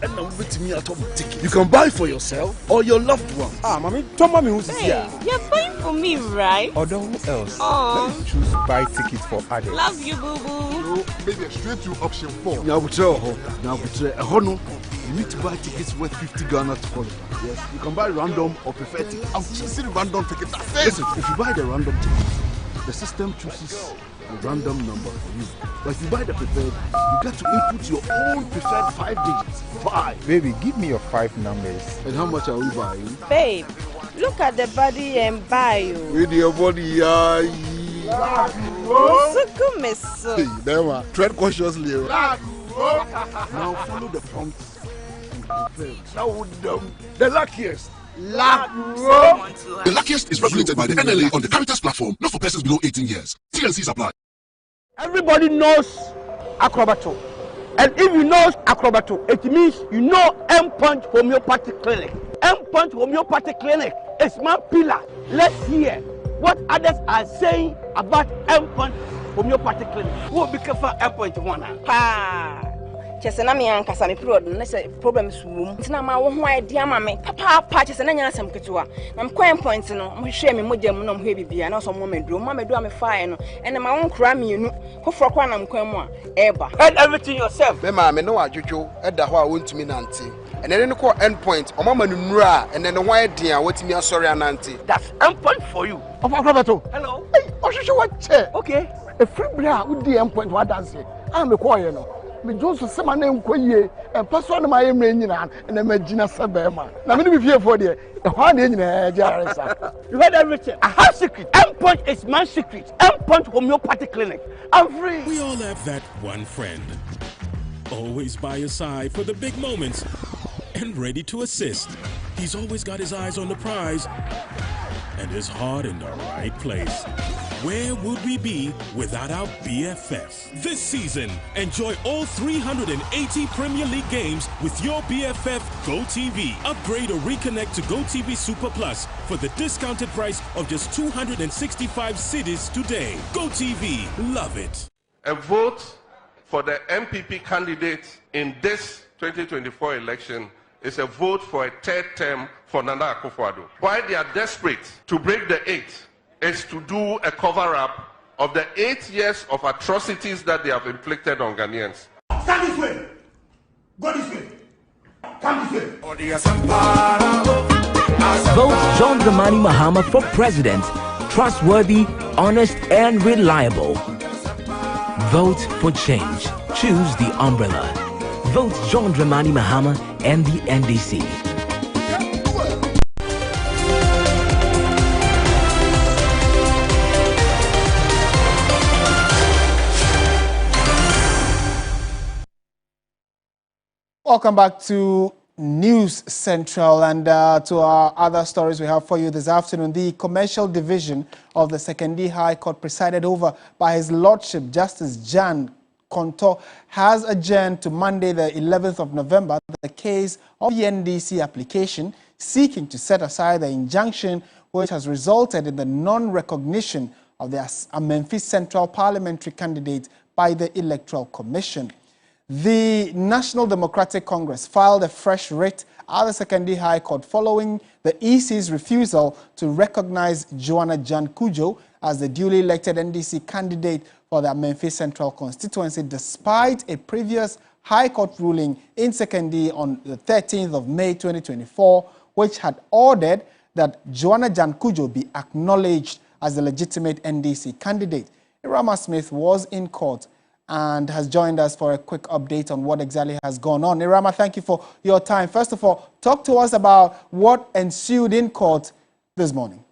And now with me at home ticket. You can buy for yourself or your loved one. Mommy, tell mommy who's here. You're buying for me, right? Or who else? Oh. Let me choose buy tickets for others. Love you, boo boo. No, maybe straight to option 4. Now we try you need to buy tickets worth 50 Ghana to qualify. Yes, you can buy random or preferred tickets. I'm choosing random tickets. Listen, if you buy the random ticket, the system chooses a random number for you. But if you buy the preferred, you get to input your own preferred 5 digits. 5. Baby, give me your 5 numbers. And how much are we buying? Babe, look at the body and buy you. With your body, So hey, there, tread cautiously. Now follow the prompts and prepare. Now the luckiest. The luckiest is regulated by the NLA on the Caritas platform, not for persons below 18 years. T&Cs apply. Everybody knows Acrobato. And if you know Acrobato, it means you know M-Punch Homeopathy Clinic. M-Punch Homeopathy Clinic is my pillar. Let's hear what others are saying about M-Punch Homeopathy Clinic. Who will be careful M-Punch one? Chesena me ankasa me period no say problems wom ntina ma wo ho idea ma me papa chesena nya asem ketewa na me coin point no mo hwe me mogam no mo he bibia na so mo meduro me fae no ene ma won kra me enu foforo kwa na me kwan mu a eba and everything yourself me ma me no adwodwo eda ho a wontumi nante ene ne ko end point o mama nuru a ene ne ho eden a watimi asori anante. That's end point for you of Acrobato. Hello hey ohwehwe what che okay a free bra wo di end point what dance am me call you no me Johnson sema na enkoyie empeso na ma yemre nyina na magina sebema na me be fie for there e ho na nyina jaresa. You heard everything. I have secret. M-Punch is my secret. M-Punch Homeopathy Clinic. I'm free. We all have that one friend, always by your side for the big moments and ready to assist. He's always got his eyes on the prize and his heart in the right place. Where would we be without our BFF? This season, enjoy all 380 Premier League games with your BFF GoTV. Upgrade or reconnect to GoTV Super Plus for the discounted price of just 265 cedis today. GoTV, love it. A vote for the MPP candidate in this 2024 election is a vote for a third term for Nana Akufo-Addo. Why they are desperate to break the 8 is to do a cover-up of the 8 years of atrocities that they have inflicted on Ghanaians. Stand this way. Go this way. Come this way. Vote John Dramani Mahama for president. Trustworthy, honest, and reliable. Vote for change. Choose the umbrella. Vote John Dramani Mahama and the NDC. Welcome back to News Central, and to our other stories we have for you this afternoon. The Commercial Division of the 2nd High Court, presided over by His Lordship Justice Jan Konto, has adjourned to Monday the 11th of November the case of the NDC application seeking to set aside the injunction which has resulted in the non-recognition of the Memphis Central parliamentary candidate by the Electoral Commission. The National Democratic Congress filed a fresh writ at the 2nd High Court following the EC's refusal to recognize Joanna Jan Kujo as the duly elected NDC candidate for the Memphis Central constituency, despite a previous High Court ruling in 2nd on the 13th of May 2024, which had ordered that Joanna Jan Kujo be acknowledged as the legitimate NDC candidate. Irama Smith was in court and has joined us for a quick update on what exactly has gone on. Irama, thank you for your time. First of all, talk to us about what ensued in court this morning.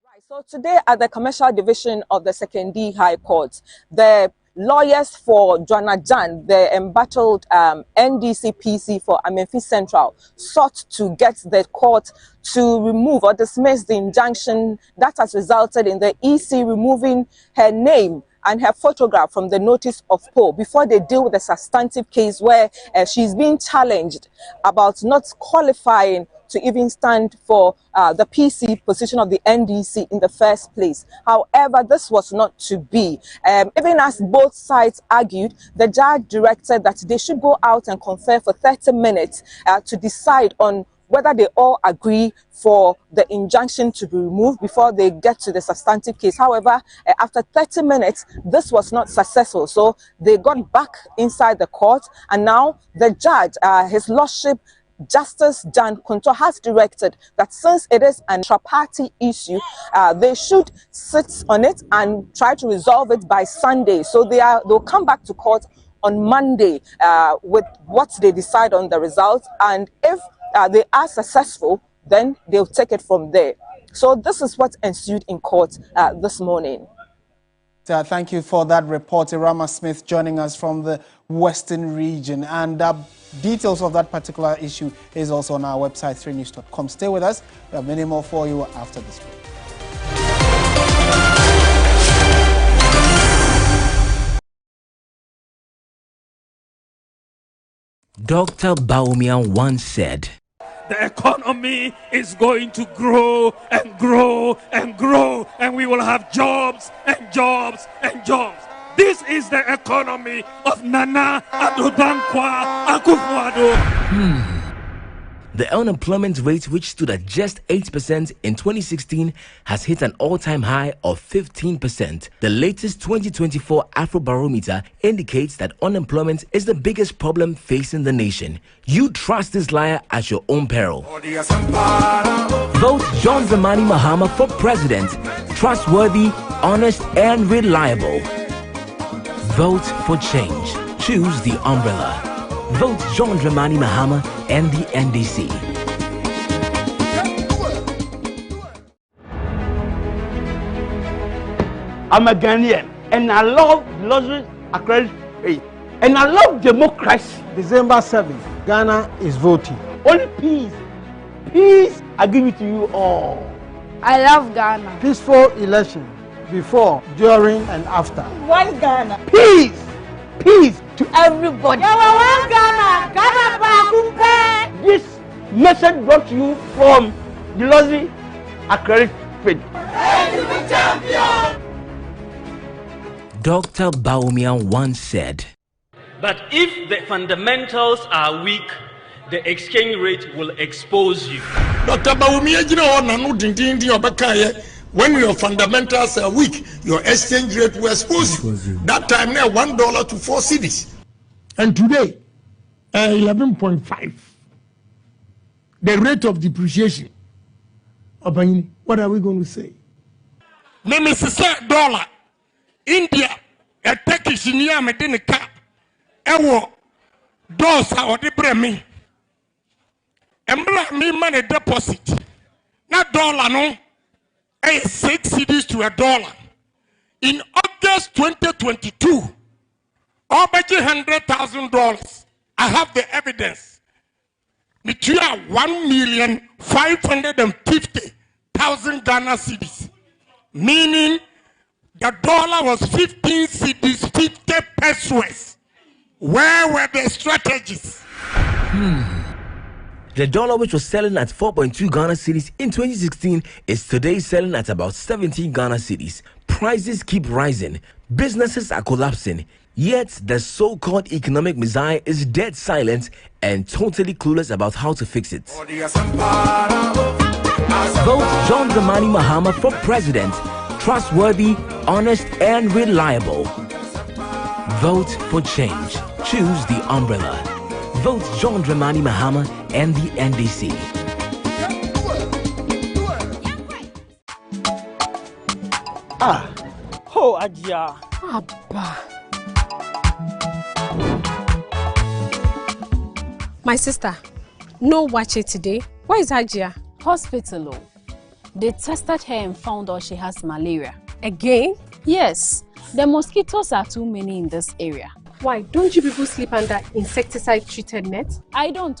Right, so today at the Commercial Division of the 2nd High Court, the lawyers for Joanna Jan, the embattled NDC PC for Memphis Central, sought to get the court to remove or dismiss the injunction that has resulted in the EC removing her name and her photograph from the notice of poll before they deal with a substantive case where she's being challenged about not qualifying to even stand for the PC position of the NDC in the first place. However, this was not to be. Even as both sides argued, the judge directed that they should go out and confer for 30 minutes to decide on whether they all agree for the injunction to be removed before they get to the substantive case. However, after 30 minutes, this was not successful. So they got back inside the court, and now the judge, His Lordship Justice Jan Konto, has directed that since it is an intra-party issue, they should sit on it and try to resolve it by Sunday. So they'll come back to court on Monday with what they decide on the results, and if they are successful, then they'll take it from there. So this is what ensued in court this morning. Thank you for that report. Irama Smith joining us from the Western region. And details of that particular issue is also on our website, 3news.com. Stay with us. We have many more for you after this break. Dr. Baumia once said, the economy is going to grow and grow and grow, and we will have jobs and jobs and jobs. This is the economy of Nana Addo Dankwa Akufo-Addo. The unemployment rate, which stood at just 8% in 2016, has hit an all-time high of 15%. The latest 2024 Afrobarometer indicates that unemployment is the biggest problem facing the nation. You trust this liar at your own peril. Vote John Dramani Mahama for president. Trustworthy, honest, and reliable. Vote for change. Choose the umbrella. Vote John Dramani Mahama and the NDC. I'm a Ghanaian and I love luxury accredited faith. And I love democracy. December 7th, Ghana is voting. Only peace. Peace, I give it to you all. I love Ghana. Peaceful election before, during, and after. One Ghana. Peace. Peace to everybody. This message brought to you from the luxury accredited faith. Dr. Baumia once said that if the fundamentals are weak, the exchange rate will expose you. Dr. Baumia, you know, when your fundamentals are weak, your exchange rate will expose you. That time now, $1 to 4 cedis. And today, 11.5. The rate of depreciation. What are we going to say? $1 India, a Turkish near Medina cap. ewo doors a odi bre me embla me money deposit na dollar no 6 cedis to $1 in August 2022 over $100,000. I have the evidence. Between 1,550,000 Ghana cedis, meaning the dollar was 15 cedis, 50 pesos. Where were the strategies? The dollar, which was selling at 4.2 Ghana cedis in 2016, is today selling at about 17 Ghana cedis. Prices keep rising. Businesses are collapsing. Yet the so-called economic messiah is dead silent and totally clueless about how to fix it. Vote John Dramani Mahama for president. Trustworthy, honest, and reliable. Vote for change. Choose the umbrella. Vote John Dramani Mahama and the NDC. Oh, Ajia. Abba. My sister, no watch it today. Where is Ajia? Hospital. They tested her and found out she has malaria. Again? Yes. The mosquitoes are too many in this area. Why? Don't you people sleep under insecticide-treated net? I don't.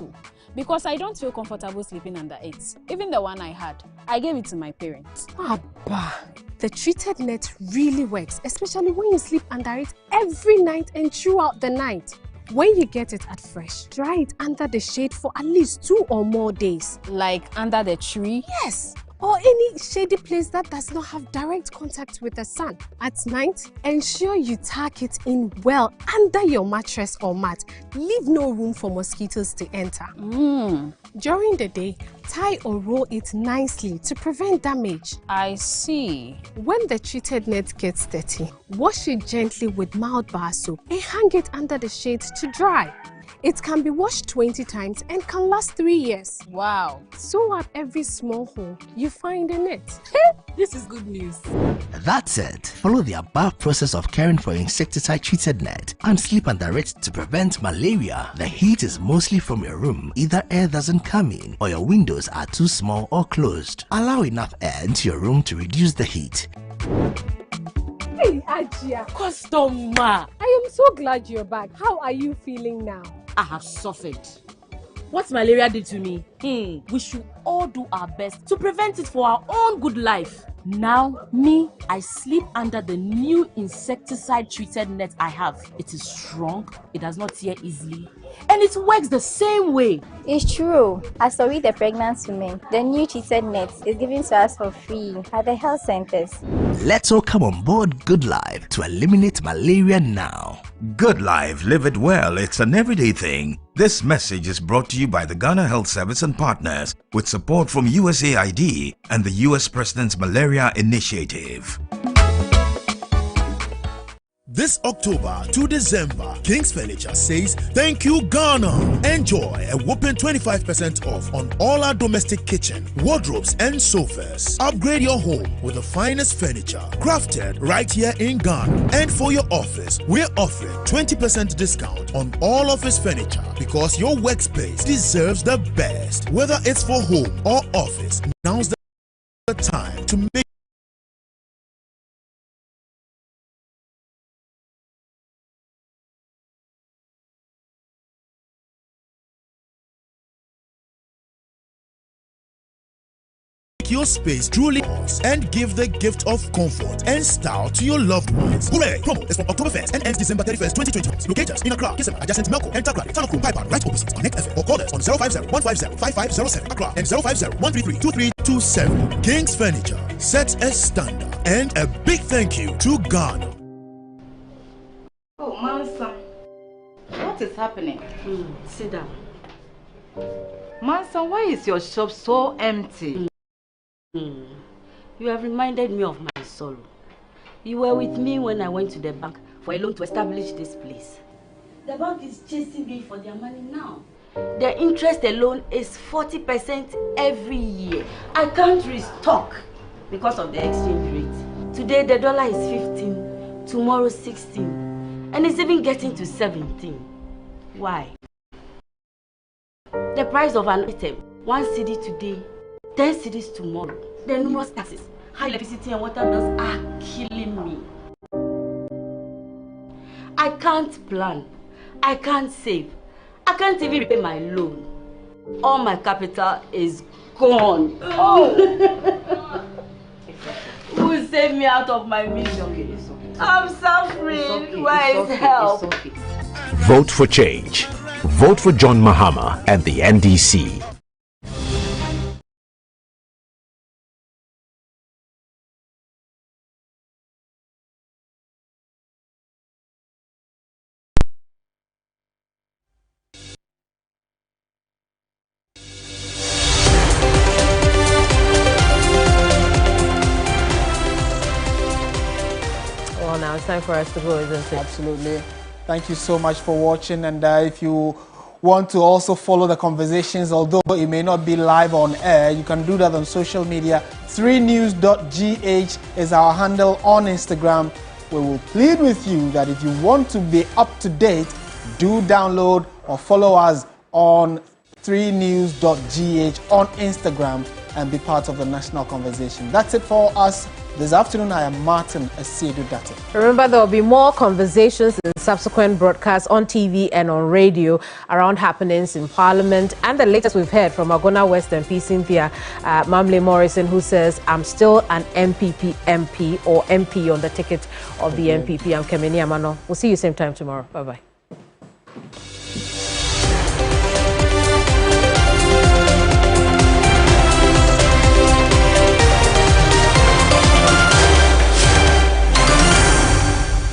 Because I don't feel comfortable sleeping under it. Even the one I had, I gave it to my parents. Abba. The treated net really works, especially when you sleep under it every night and throughout the night. When you get it at fresh, dry it under the shade for at least 2 or more days. Like under the tree? Yes. Or any shady place that does not have direct contact with the sun. At night, ensure you tuck it in well under your mattress or mat. Leave no room for mosquitoes to enter. During the day, tie or roll it nicely to prevent damage. I see. When the treated net gets dirty, wash it gently with mild bar soap and hang it under the shade to dry. It can be washed 20 times and can last 3 years. Wow. Sew up every small hole you find in it. This is good news. That's it. Follow the above process of caring for insecticide-treated net and sleep under it to prevent malaria. The heat is mostly from your room. Either air doesn't come in or your windows are too small or closed. Allow enough air into your room to reduce the heat. Hey, Ajia. Customer. I am so glad you're back. How are you feeling now? I have suffered. What malaria did to me, we should all do our best to prevent it for our own good life. Now, I sleep under the new insecticide-treated net I have. It is strong, it does not tear easily, and it works the same way. It's true. As for we, the pregnant women, the new treated net is given to us for free at the health centers. Let's all come on board Good Life to eliminate malaria now. Good Life, live it well. It's an everyday thing. This message is brought to you by the Ghana Health Service and partners with support from USAID and the US President's Malaria Initiative. This October to December, King's Furniture says thank you Ghana. Enjoy a whopping 25% off on all our domestic kitchen, wardrobes and sofas. Upgrade your home with the finest furniture crafted right here in Ghana. And for your office, we're offering 20% discount on all office furniture because your workspace deserves the best. Whether it's for home or office, now's the time to make your space truly yours and give the gift of comfort and style to your loved ones. Hooray! Promo is from October 1st and ends December 31st, 2020. Locate us in Accra, Kisima, adjacent Melco, and Takrady, Tanakuru, Pipeline, right opposite Connect FM, or call us on 050-150-5507 Accra and 050-133-2327. King's Furniture sets a standard, and a big thank you to Ghana. Oh, Mansa, what is happening? Sit down. Mansa, why is your shop so empty? You have reminded me of my sorrow. You were with me when I went to the bank for a loan to establish this place. The bank is chasing me for their money now. The interest alone is 40% every year. I can't restock because of the exchange rate. Today the dollar is 15, tomorrow 16, and it's even getting to 17. Why? The price of an item, 1 cedi today, 10 cedis tomorrow. The numerous taxes, high electricity and water bills are killing me. I can't plan. I can't save. I can't even repay my loan. All my capital is gone. Oh! Who will save me out of my misery? I'm suffering. Where is help? Vote for change. Vote for John Mahama and the NDC. Well, now it's time for us to go, isn't it? Absolutely. Thank you so much for watching. And if you want to also follow the conversations, although it may not be live on air, you can do that on social media. 3news.gh is our handle on Instagram. We will plead with you that if you want to be up to date, do download or follow us on 3news.gh on Instagram and be part of the national conversation. That's it for us this afternoon. I am Martin Asiedu-Date. Remember, there will be more conversations in subsequent broadcasts on TV and on radio around happenings in Parliament. And the latest we've heard from Agona West MP Cynthia Mamle Morrison, who says, I'm still an MPP MP or MP on the ticket of the MPP. I'm Kemeni Amano. We'll see you same time tomorrow. Bye-bye.